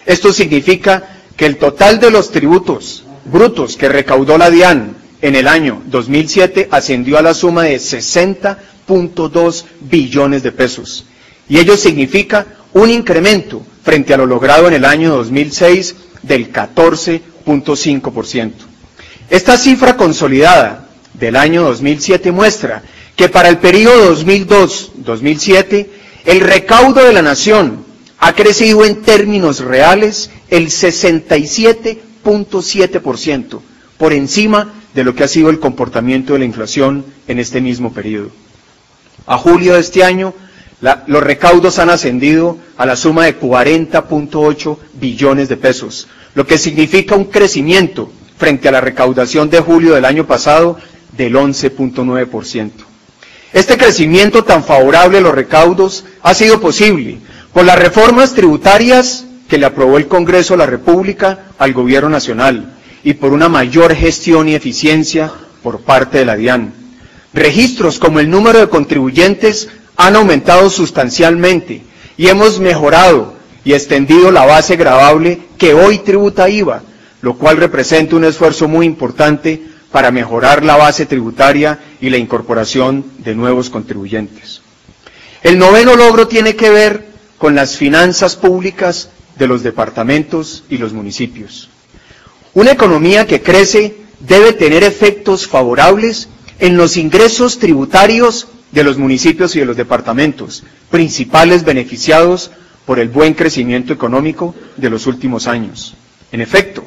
Esto significa que el total de los tributos brutos que recaudó la DIAN en el año 2007 ascendió a la suma de 60.2 billones de pesos. Y ello significa un incremento frente a lo logrado en el año 2006 del 14.5%. Esta cifra consolidada del año 2007 muestra que para el periodo 2002-2007 el recaudo de la nación ha crecido en términos reales el 67.7%, por encima de lo que ha sido el comportamiento de la inflación en este mismo periodo. A julio de este año, los recaudos han ascendido a la suma de 40.8 billones de pesos, lo que significa un crecimiento frente a la recaudación de julio del año pasado del 11.9%. Este crecimiento tan favorable a los recaudos ha sido posible por las reformas tributarias que le aprobó el Congreso de la República al Gobierno Nacional y por una mayor gestión y eficiencia por parte de la DIAN. Registros como el número de contribuyentes han aumentado sustancialmente y hemos mejorado y extendido la base gravable que hoy tributa IVA, lo cual representa un esfuerzo muy importante para mejorar la base tributaria y la incorporación de nuevos contribuyentes. El noveno logro tiene que ver con las finanzas públicas de los departamentos y los municipios. Una economía que crece debe tener efectos favorables en los ingresos tributarios de los municipios y de los departamentos, principales beneficiados por el buen crecimiento económico de los últimos años. En efecto,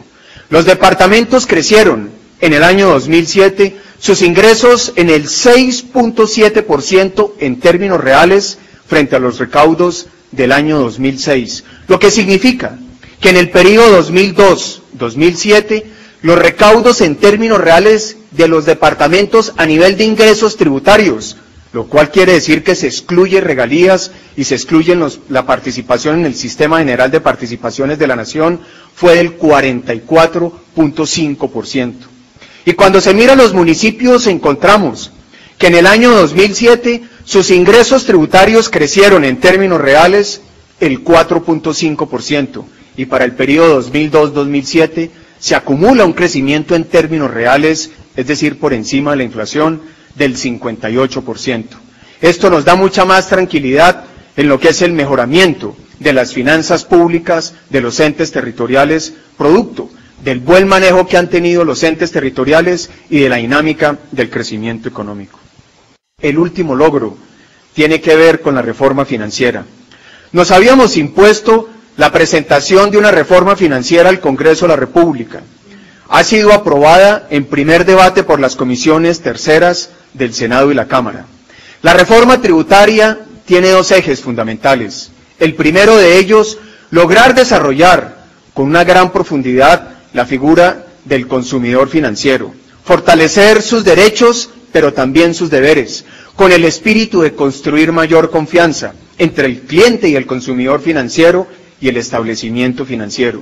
los departamentos crecieron en el año 2007 sus ingresos en el 6.7% en términos reales frente a los recaudos del año 2006, lo que significa que en el periodo 2002-2007 los recaudos en términos reales de los departamentos a nivel de ingresos tributarios, lo cual quiere decir que se excluye regalías y se excluye la participación en el Sistema General de Participaciones de la Nación, fue del 44.5%. Y cuando se mira los municipios encontramos que en el año 2007 sus ingresos tributarios crecieron en términos reales el 4.5% y para el periodo 2002-2007 se acumula un crecimiento en términos reales, es decir, por encima de la inflación, del 58%. Esto nos da mucha más tranquilidad en lo que es el mejoramiento de las finanzas públicas de los entes territoriales, producto del buen manejo que han tenido los entes territoriales y de la dinámica del crecimiento económico. El último logro tiene que ver con la reforma financiera. Nos habíamos impuesto la presentación de una reforma financiera al Congreso de la República. Ha sido aprobada en primer debate por las comisiones terceras del Senado y la Cámara. La reforma tributaria tiene dos ejes fundamentales. El primero de ellos, lograr desarrollar con una gran profundidad la figura del consumidor financiero, fortalecer sus derechos, pero también sus deberes, con el espíritu de construir mayor confianza entre el cliente y el consumidor financiero y el establecimiento financiero.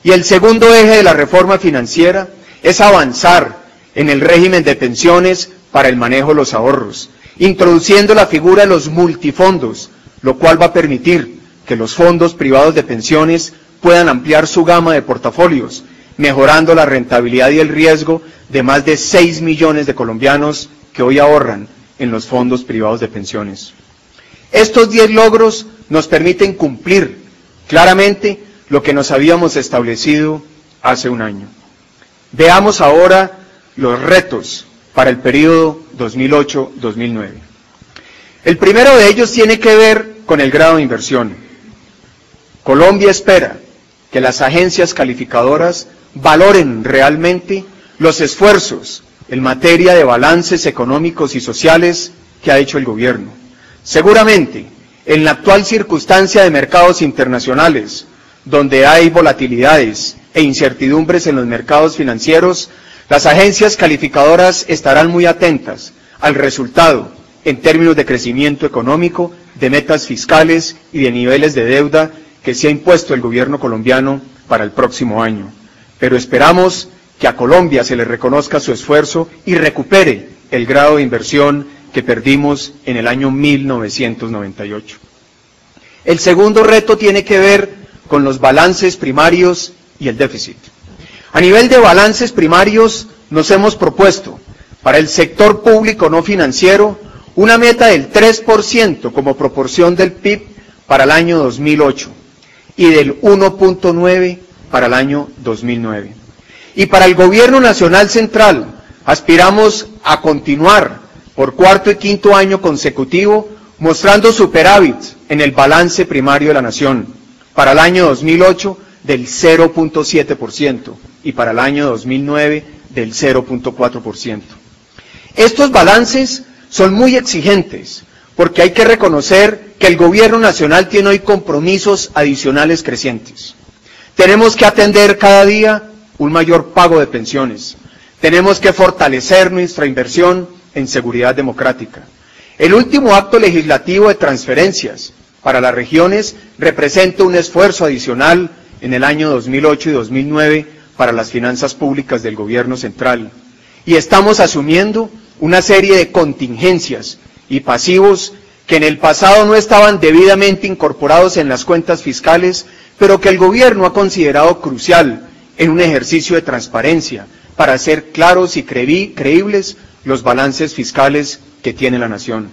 Y el segundo eje de la reforma financiera es avanzar en el régimen de pensiones para el manejo de los ahorros, introduciendo la figura de los multifondos, lo cual va a permitir que los fondos privados de pensiones puedan ampliar su gama de portafolios, mejorando la rentabilidad y el riesgo de más de 6 millones de colombianos que hoy ahorran en los fondos privados de pensiones. Estos 10 logros nos permiten cumplir claramente lo que nos habíamos establecido hace un año. Veamos ahora los retos para el periodo 2008-2009. El primero de ellos tiene que ver con el grado de inversión. Colombia espera que las agencias calificadoras valoren realmente los esfuerzos en materia de balances económicos y sociales que ha hecho el gobierno. Seguramente, en la actual circunstancia de mercados internacionales, donde hay volatilidades e incertidumbres en los mercados financieros, las agencias calificadoras estarán muy atentas al resultado en términos de crecimiento económico, de metas fiscales y de niveles de deuda que se ha impuesto el gobierno colombiano para el próximo año. Pero esperamos que a Colombia se le reconozca su esfuerzo y recupere el grado de inversión que perdimos en el año 1998. El segundo reto tiene que ver con los balances primarios y el déficit. A nivel de balances primarios, nos hemos propuesto para el sector público no financiero una meta del 3% como proporción del PIB para el año 2008 y del 1.9% para el año 2009. Y para el Gobierno Nacional Central, aspiramos a continuar por cuarto y quinto año consecutivo mostrando superávit en el balance primario de la Nación, para el año 2008 del 0.7% y para el año 2009 del 0.4%. Estos balances son muy exigentes porque hay que reconocer que el Gobierno Nacional tiene hoy compromisos adicionales crecientes. Tenemos que atender cada día un mayor pago de pensiones. Tenemos que fortalecer nuestra inversión en seguridad democrática. El último acto legislativo de transferencias para las regiones representa un esfuerzo adicional en el año 2008 y 2009 para las finanzas públicas del Gobierno Central. Y estamos asumiendo una serie de contingencias y pasivos que en el pasado no estaban debidamente incorporados en las cuentas fiscales, pero que el Gobierno ha considerado crucial en un ejercicio de transparencia para hacer claros y creíbles los balances fiscales que tiene la Nación.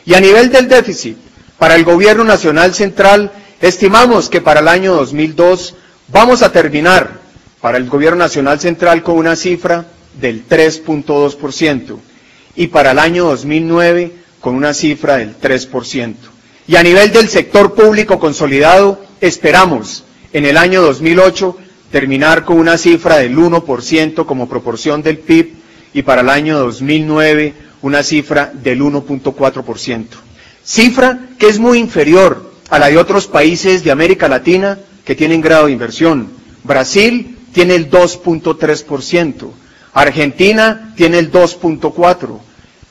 Y a nivel del déficit, para el Gobierno Nacional Central, estimamos que para el año 2002 vamos a terminar para el Gobierno Nacional Central con una cifra del 3.2% y para el año 2009 con una cifra del 3%. Y a nivel del sector público consolidado, esperamos en el año 2008 terminar con una cifra del 1% como proporción del PIB y para el año 2009 una cifra del 1.4%. Cifra que es muy inferior a la de otros países de América Latina que tienen grado de inversión. Brasil tiene el 2.3%, Argentina tiene el 2.4%,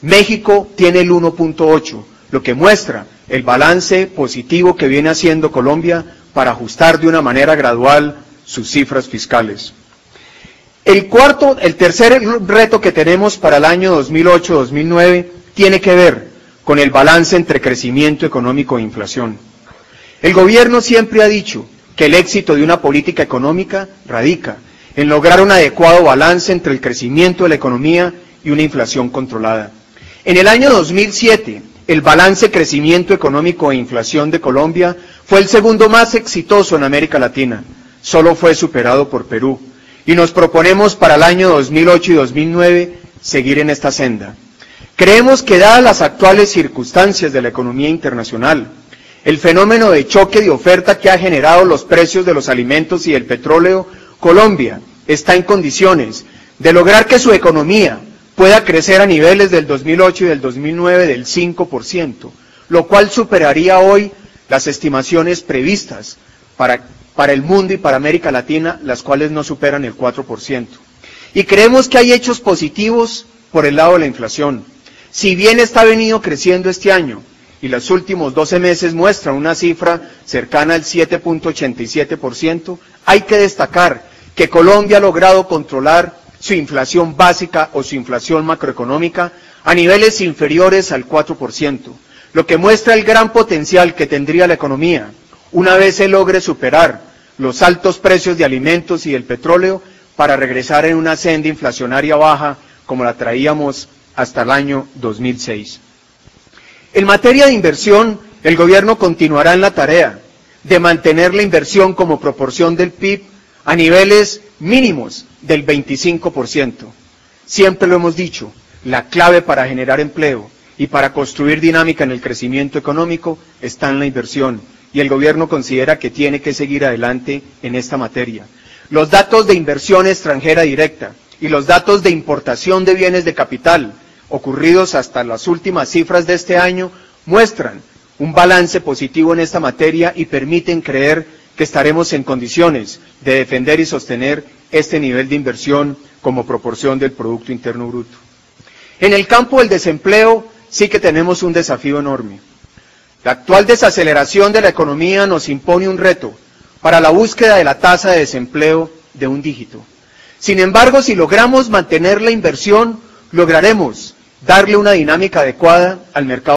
México tiene el 1.8%, lo que muestra el balance positivo que viene haciendo Colombia para ajustar de una manera gradual sus cifras fiscales. El tercer reto que tenemos para el año 2008-2009 tiene que ver con el balance entre crecimiento económico e inflación. El gobierno siempre ha dicho que el éxito de una política económica radica en lograr un adecuado balance entre el crecimiento de la economía y una inflación controlada. En el año 2007, el balance crecimiento económico e inflación de Colombia fue el segundo más exitoso en América Latina, solo fue superado por Perú. Y nos proponemos para el año 2008 y 2009 seguir en esta senda. Creemos que dadas las actuales circunstancias de la economía internacional, el fenómeno de choque de oferta que ha generado los precios de los alimentos y del petróleo, Colombia está en condiciones de lograr que su economía pueda crecer a niveles del 2008 y del 2009 del 5%, lo cual superaría hoy las estimaciones previstas para el mundo y para América Latina, las cuales no superan el 4%. Y creemos que hay hechos positivos por el lado de la inflación. Si bien está venido creciendo este año, y los últimos 12 meses muestran una cifra cercana al 7.87%, hay que destacar que Colombia ha logrado controlar su inflación básica o su inflación macroeconómica a niveles inferiores al 4%, lo que muestra el gran potencial que tendría la economía una vez se logre superar los altos precios de alimentos y del petróleo para regresar en una senda inflacionaria baja como la traíamos hasta el año 2006. En materia de inversión, el gobierno continuará en la tarea de mantener la inversión como proporción del PIB a niveles mínimos del 25%. Siempre lo hemos dicho, la clave para generar empleo y para construir dinámica en el crecimiento económico está en la inversión, y el gobierno considera que tiene que seguir adelante en esta materia. Los datos de inversión extranjera directa y los datos de importación de bienes de capital ocurridos hasta las últimas cifras de este año muestran un balance positivo en esta materia y permiten creer que estaremos en condiciones de defender y sostener este nivel de inversión como proporción del Producto Interno Bruto. En el campo del desempleo sí que tenemos un desafío enorme. La actual desaceleración de la economía nos impone un reto para la búsqueda de la tasa de desempleo de un dígito. Sin embargo, si logramos mantener la inversión, lograremos darle una dinámica adecuada al mercado